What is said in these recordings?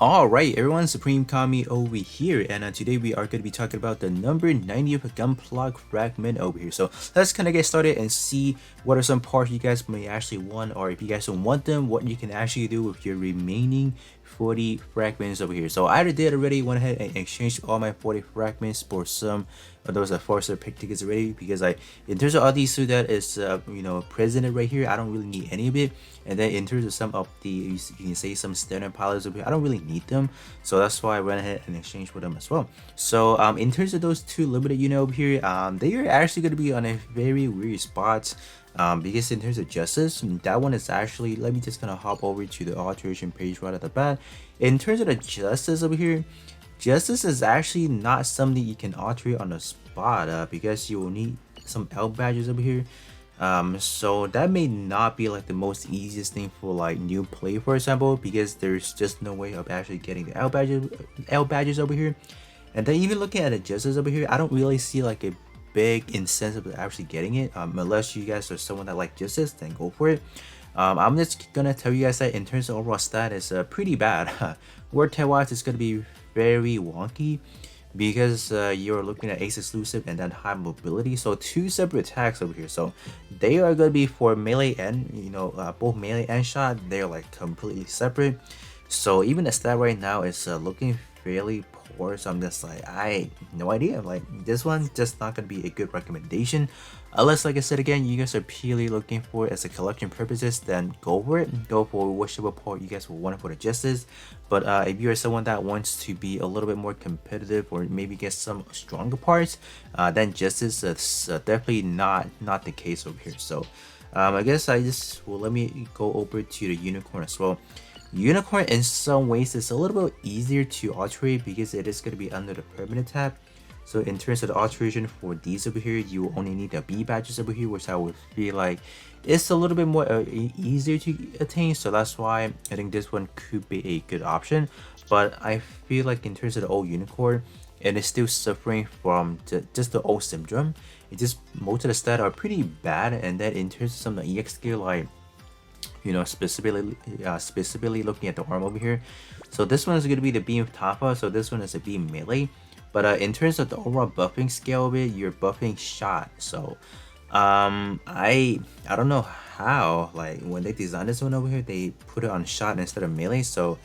Alright everyone, Supreme Kami over here, and today we are going to be talking about the number 90 of Gunpla Fragment over here. So let's kind of get started and see what are some parts you guys may actually want, or if you guys don't want them, what you can actually do with your remaining 40 fragments over here. So I already went ahead and exchanged all my 40 fragments for some of those 4-star pick tickets already, because in terms of all these two that is presented right here, I don't really need any of it. And then in terms of some of the, you can say some standard pilots over here, I don't really need them, so that's why I went ahead and exchanged with them as well. So in terms of those two limited unit over here, they are actually going to be on a very weird spot. Because in terms of justice, that one is actually, let me just kind of hop over to the alteration page right at the bat. In terms of the justice over here, justice is actually not something you can alter on the spot, because you will need some L badges over here. So that may not be like the most easiest thing for like new play, for example, because there's just no way of actually getting the L badges over here. And then even looking at the justice over here, I don't really see like a big incentive of actually getting it, unless you guys are someone that like justice, then go for it. I'm just gonna tell you guys that in terms of overall stat, is pretty bad. Word tag wise, it's gonna be very wonky, because you're looking at ace exclusive and then high mobility, so two separate attacks over here. So they are going to be for melee and both melee and shot, they're like completely separate. So even the stat right now is looking fairly poor, so I'm just like, I no idea, like this one just not gonna be a good recommendation, unless, like I said again, you guys are purely looking for it as a collection purposes, then go for it, go for whichever part you guys will want for the justice. But if you're someone that wants to be a little bit more competitive, or maybe get some stronger parts, then justice is definitely not the case over here. So I guess let me go over to the unicorn as well. Unicorn in some ways is a little bit easier to alterate, because it is going to be under the permanent tab. So in terms of the alteration for these over here, you only need the B badges over here, which I would feel like it's a little bit more easier to attain. So that's why I think this one could be a good option. But I feel like in terms of the old unicorn, it is still suffering from just the old syndrome. It just, most of the stats are pretty bad. And then in terms of some of the EX skill, like specifically looking at the arm over here, so this one is going to be the beam Tafa, so this one is a beam melee. But in terms of the overall buffing scale of it, you're buffing shot. So I don't know how, like when they designed this one over here, they put it on shot instead of melee. So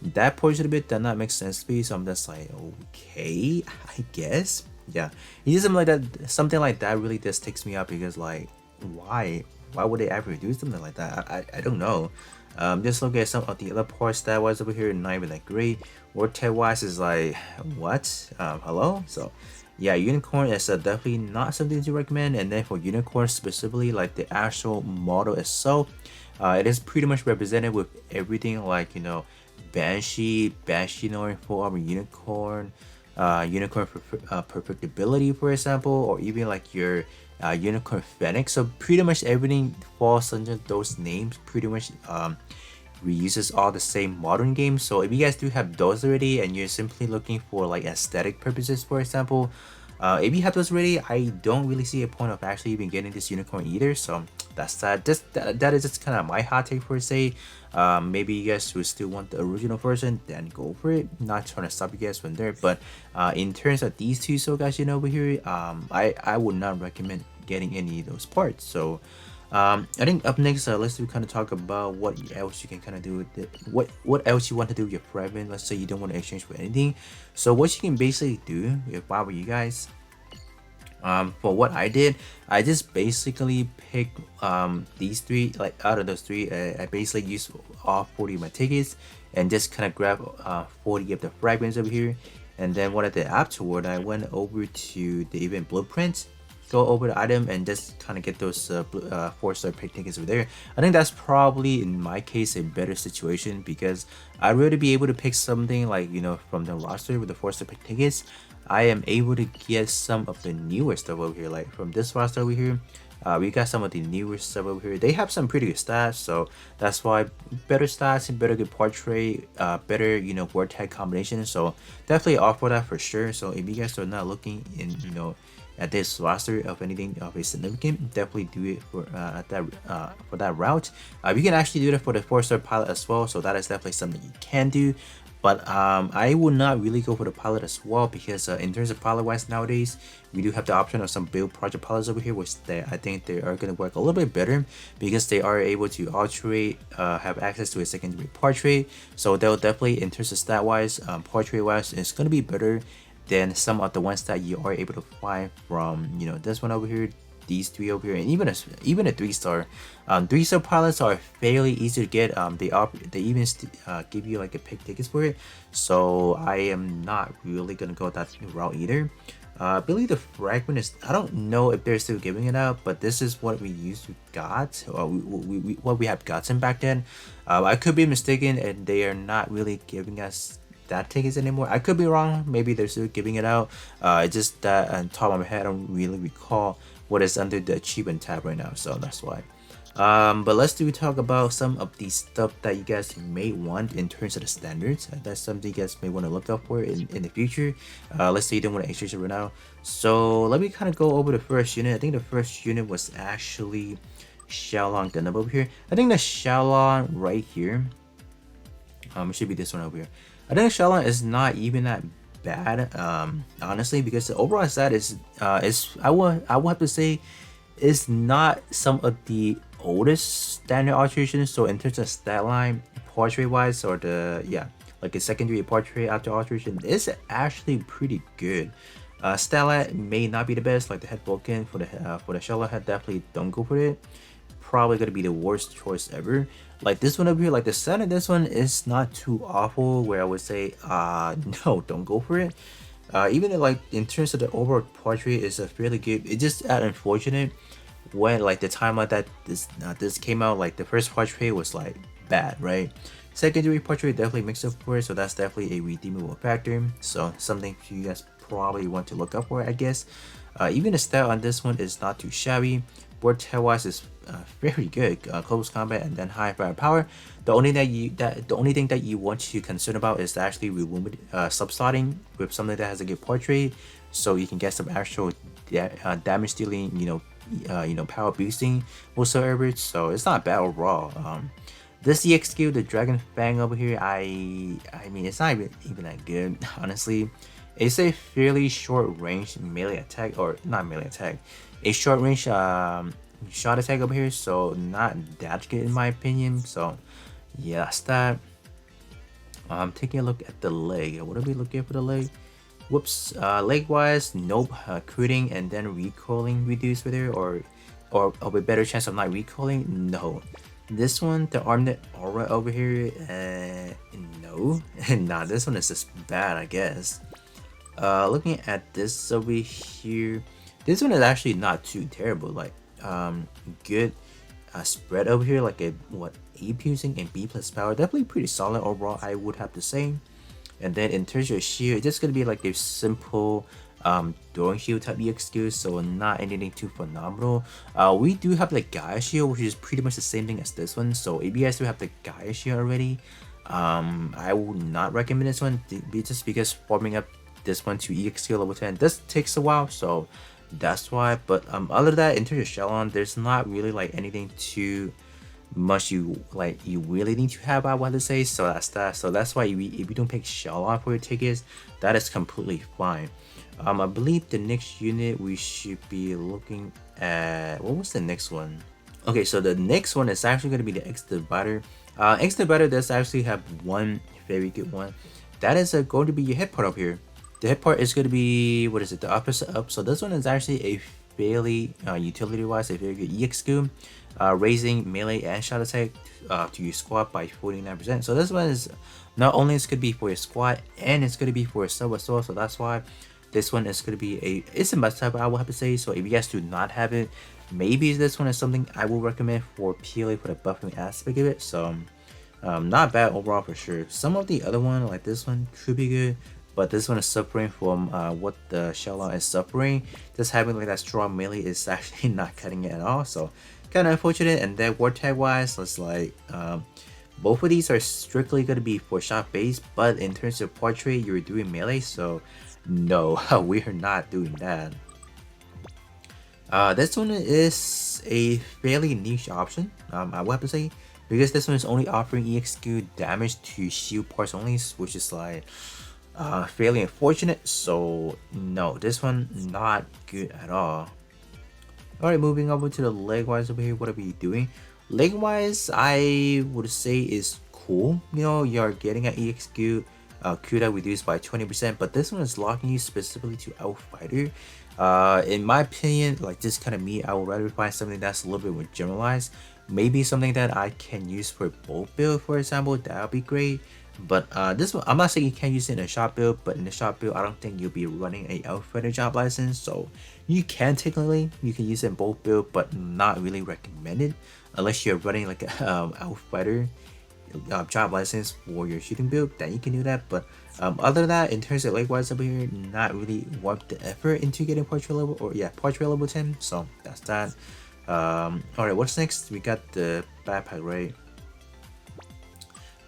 that portion of it does not make sense to me. So I'm just like, okay, I guess, yeah. It is something like that really just takes me up, because like, why would they ever do something like that? I don't know. Just look at some of the other parts stat wise over here, not even that great. Word tag wise is like, what? Hello? So yeah, unicorn is definitely not something to recommend. And then for unicorn specifically, like the actual model itself, it is pretty much represented with everything, like Banshee knowing full armor unicorn, unicorn perfectibility, for example, or even like your unicorn phoenix. So pretty much everything falls under those names, pretty much reuses all the same modern games. So if you guys do have those already and you're simply looking for like aesthetic purposes, for example, if you have those already, I don't really see a point of actually even getting this unicorn either. So that's that. That is just kind of my hot take, for say. Maybe you guys would still want the original version, then go for it. Not trying to stop you guys from there, but in terms of these two so guys over here, I would not recommend getting any of those parts. So I think up next, let's kind of talk about what else you can kind of do with it. What else you want to do with your fragment. Let's say you don't want to exchange for anything. So what you can basically do, if I were you guys, for what I did, I just basically picked these three. Like out of those three, I basically used all 40 of my tickets and just kind of grab 40 of the fragments over here. And then what I did afterward, I went over to the event blueprint, go over the item, and just kind of get those 4-star pick tickets over there. I think that's probably in my case a better situation, because I'd rather be able to pick something like from the roster with the 4-star pick tickets. I am able to get some of the newer stuff over here, like from this roster over here. We got some of the newer stuff over here. They have some pretty good stats, so that's why better stats and better good portrait, better word tag combination. So definitely offer that for sure. So if you guys are not looking in at this roster of anything of a significant, definitely do it for that route. You can actually do that for the 4-star pilot as well, so that is definitely something you can do. But I would not really go for the pilot as well, because in terms of pilot wise nowadays, we do have the option of some build project pilots over here, which I think they are going to work a little bit better, because they are able to alterate, have access to a secondary portrait. So they'll definitely, in terms of stat wise, portrait wise, it's going to be better than some of the ones that you are able to find from, you know, this one over here, these three over here, and even a 3-star. 3-star pilots are fairly easy to get. They even give you like a pick tickets for it. So I am not really gonna go that route either. I believe the fragment is, I don't know if they're still giving it out, but this is what we used to got, or what we have gotten back then. I could be mistaken, and they are not really giving us that tickets anymore. I could be wrong. Maybe they're still giving it out. It's just that on top of my head, I don't really recall what is under the achievement tab right now, so that's why. But let's talk about some of the stuff that you guys may want in terms of the standards. That's something you guys may want to look up for in the future. Let's say you don't want to exchange it right now. So let me kind of go over the first unit. I think the first unit was actually Xiaolong Gundam over here. I think the Xiaolong right here, it should be this one over here. I think Xiaolong is not even that bad, honestly, because the overall stat is I would have to say is not some of the oldest standard alterations. So in terms of stat line, portrait wise, or the like a secondary portrait after alteration, is actually pretty good. Stat line may not be the best, like the head Vulcan for the Xiaolong head, definitely don't go for it. Probably gonna be the worst choice ever. Like this one over here, like the stat of this one is not too awful, where I would say no, don't go for it. Even like in terms of the overall portrait is a fairly good. It's just unfortunate when like the timeline that this came out, like the first portrait was like bad, right? Secondary portrait definitely makes up for it, so that's definitely a redeemable factor. So something you guys probably want to look up for, I guess. Even the stat on this one is not too shabby. Board tail wise is very good, close combat and then high firepower. The only thing that you want to concern about is actually subslotting with something that has a good portrait, so you can get some actual damage dealing, power boosting whatsoever. So it's not bad overall. This EXQ, the Dragon Fang over here, I mean, it's not even that good, honestly. It's a fairly short range melee attack, or not melee attack, a short range shot attack over here, so not that good in my opinion. So yeah, that's that. I'm taking a look at the leg. What are we looking for the leg? Whoops. Leg wise, nope. Critting and then recoiling reduced with it, or a better chance of not recoiling. No. This one, the armlet aura over here, no. Nah, this one is just bad, I guess. Looking at this over here, this one is actually not too terrible. Like good spread over here, like a A piercing and B plus power, definitely pretty solid overall, I would have to say. And then in terms of shield, it's just gonna be like a simple throwing shield type EXQ, so not anything too phenomenal. We do have the Gaia shield, which is pretty much the same thing as this one. So if you guys do have the Gaia shield already, I would not recommend this one, just because forming up this one to EXQ level 10 this takes a while, so that's why. But other than that, in terms of Xiaolong, there's not really like anything too much you really need to have, I want to say. So that's that. So that's why if you don't pick Xiaolong for your tickets, that is completely fine. I believe the next unit we should be looking at, what was the next one? Okay, so the next one is actually going to be the X Divider. X Divider does actually have one very good one. That is going to be your head part up here. The head part is going to be, what is it, the opposite up. So this one is actually a fairly utility wise a very good EXQ, raising melee and shot attack to your squad by 49%. So this one is not only it's going to be for your squad, and it's going to be for your sub as well. So that's why this one is going to be it's a must have, I will have to say. So if you guys do not have it, maybe this one is something I will recommend for purely for the buffing aspect of it. So not bad overall for sure. Some of the other one, like this one, could be good, but this one is suffering from what the Xiaolong is suffering. Just having like that strong melee is actually not cutting it at all, so kind of unfortunate. And then ward tag wise, it's like both of these are strictly going to be for shot base, but in terms of portrait, you're doing melee, so no, we are not doing that. This one is a fairly niche option, I would have to say. because this one is only offering EXQ damage to shield parts only, which is like fairly unfortunate. So no, this one not good at all. Alright, moving over to the leg wise over here, what are we doing? Leg wise, I would say is cool. You know, you're getting an EXQ Q that reduced by 20%, but this one is locking you specifically to Outfighter. In my opinion, like this kind of me, I would rather find something that's a little bit more generalized. Maybe something that I can use for both build, for example, that would be great. But this one, I'm not saying you can't use it in a shop build, but in the shop build, I don't think you'll be running a Outfighter job license. So you can technically, you can use it in both build, but not really recommended unless you're running like a Outfighter job license for your shooting build. Then you can do that. But other than that, in terms of leg wise over here, not really worth the effort into getting portrait level, or yeah, portrait level 10. So that's that. Alright, what's next? We got the backpack, right?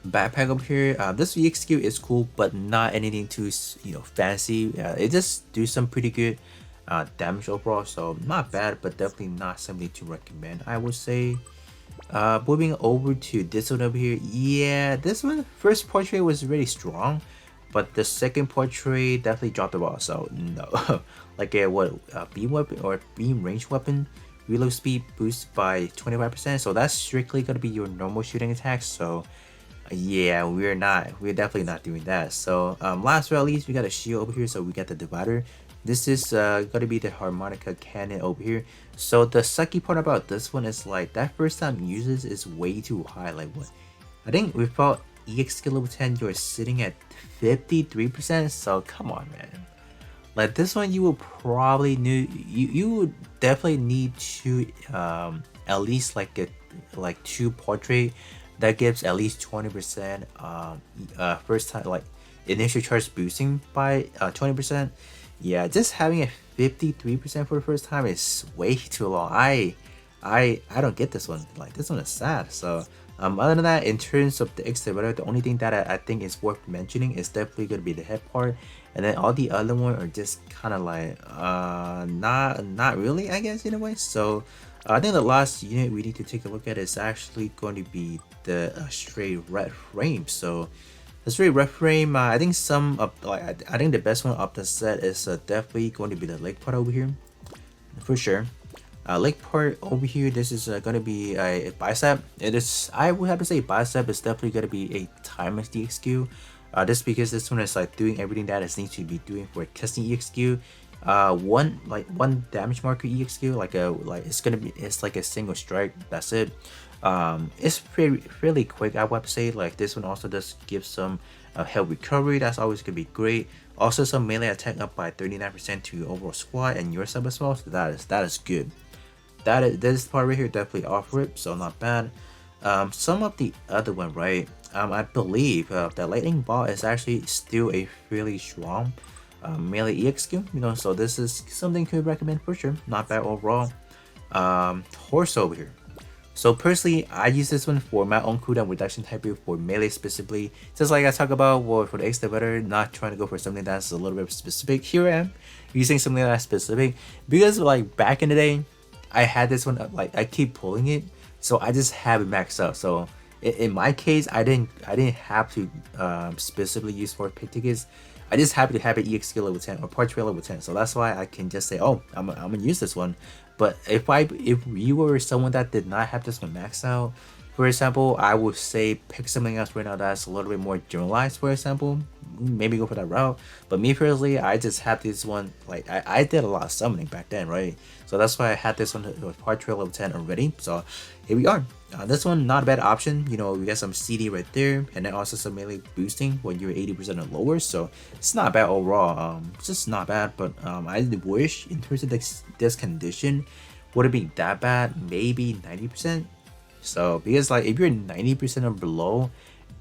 Backpack up here. This EXQ is cool, but not anything too fancy. It just do some pretty good damage overall, so not bad, but definitely not something to recommend, I would say. Moving over to this one over here. Yeah, this one first portrait was really strong, but the second portrait definitely dropped the ball. So no, like a beam weapon or beam range weapon. Reload speed boost by 25%, so that's strictly gonna be your normal shooting attack. So yeah, we're definitely not doing that. So last but not least, we got a shield over here, so we got the divider. This is gonna be the harmonica cannon over here. So the sucky part about this one is like that first time uses is way too high. Like what, I think without EX skill level 10 you're sitting at 53%, so come on, man. Like this one you will probably need, you would definitely need to at least like get like 2 portrait that gives at least 20% first time like initial charge boosting by 20%. Yeah, just having a 53% for the first time is way too long. I don't get this one. Like this one is sad. So other than that, in terms of the exterior, the only thing that I think is worth mentioning is definitely gonna be the head part, and then all the other one are just kind of like not really, I guess, in a way. So I think the last unit we need to take a look at is actually going to be the straight red frame. So the straight red frame, I think some of like I think the best one of the set is definitely going to be the leg part over here, for sure. Leg part over here, this is going to be a bicep. It is, I would have to say bicep is definitely going to be a timeless DXQ. Just because this one is like doing everything that it needs to be doing for testing EXQ. One damage marker EXQ, it's like a single strike. That's it. It's fairly quick, I would say. Like this one also does give some health recovery. That's always gonna be great. Also some melee attack up by 39% to your overall squad and your sub as well. So that is good. This part right here definitely offer it, so not bad. Some of the other one, right? I believe the lightning ball is actually still a fairly strong melee EXQ. You know, so this is something could recommend for sure. Not bad overall. Horse over here. So personally, I use this one for my own cooldown reduction type build for melee specifically. Just like I talk about for the exterior, not trying to go for something that's a little bit specific. Here I am using something that's specific because like back in the day, I had this one, like I keep pulling it, so I just have it maxed out. So in my case, I didn't have to specifically use for pick tickets. I just happen to have an EX skill level 10 or portrait level 10, so that's why I can just say, oh, I'm gonna use this one. But if you were someone that did not have this one maxed out, for example, I would say pick something else right now that's a little bit more generalized. For example, maybe go for that route. But me personally, I just have this one. Like I did a lot of summoning back then, right? So that's why I had this one with portrait level 10 already. So here we are. This one not a bad option. You know, we got some CD right there, and then also some melee boosting when you're 80% or lower. So it's not bad overall. It's just not bad. But I wish in terms of this condition would it be that bad? Maybe 90%. So because like if you're 90% or below,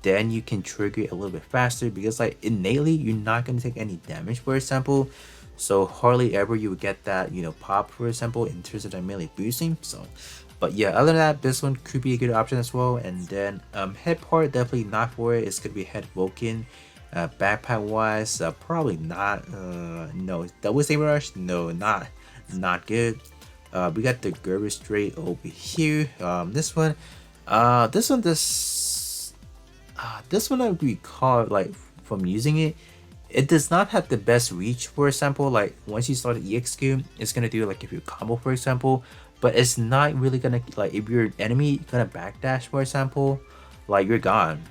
then you can trigger it a little bit faster because like innately you're not going to take any damage, for example. So hardly ever you would get that, you know, pop, for example, in terms of the melee boosting. So but yeah, other than that, this one could be a good option as well. And then head part, definitely not for it. It's gonna be head Vulcan. Backpack wise, probably not. No, double saber rush, no, not good. We got the Gerber straight over here. This one, This one, this one I recall like from using it. It does not have the best reach, for example. Like once you start the EXQ, it's gonna do like if you combo, for example, but it's not really gonna like if your enemy gonna backdash, for example, like you're gone.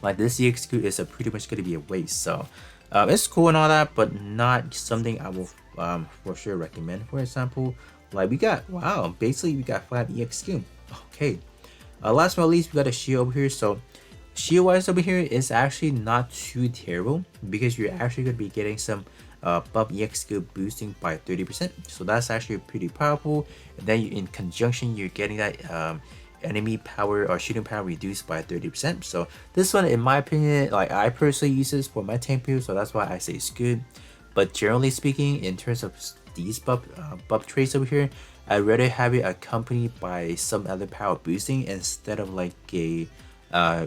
Like this EXQ is pretty much gonna be a waste. So it's cool and all that, but not something I will for sure recommend. For example, like we got wow, basically we got 5 EXQ. Okay, last but not least, we got a shield over here. So shield wise over here is actually not too terrible because you're actually going to be getting some buff EXQ boosting by 30%. So that's actually pretty powerful. And then in conjunction, you're getting that enemy power or shooting power reduced by 30%. So this one, in my opinion, like I personally use this for my tank build, so that's why I say it's good. But generally speaking, in terms of these buff traits over here, I'd rather have it accompanied by some other power boosting instead of like a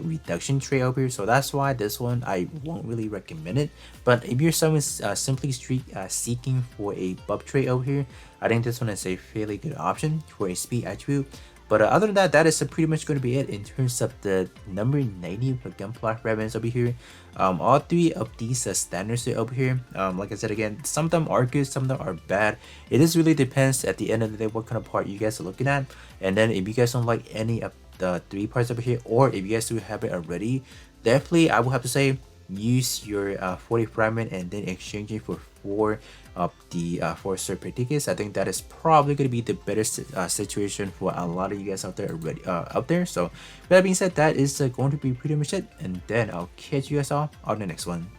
reduction trait over here. So that's why this one I won't really recommend it. But if you're someone simply seeking for a buff trait over here, I think this one is a fairly good option for a speed attribute. But other than that, that is pretty much going to be it in terms of the number 90 Gunpla Fragments over here. All 3 of these standards over here, like I said again, some of them are good, some of them are bad. It just really depends at the end of the day what kind of part you guys are looking at. And then if you guys don't like any of the 3 parts over here, or if you guys do have it already, definitely I will have to say use your 40 fragment and then exchange it for 4 of the 4 super tickets. I think that is probably going to be the better situation for a lot of you guys out there already So with that being said, that is going to be pretty much it, and then I'll catch you guys all on the next one.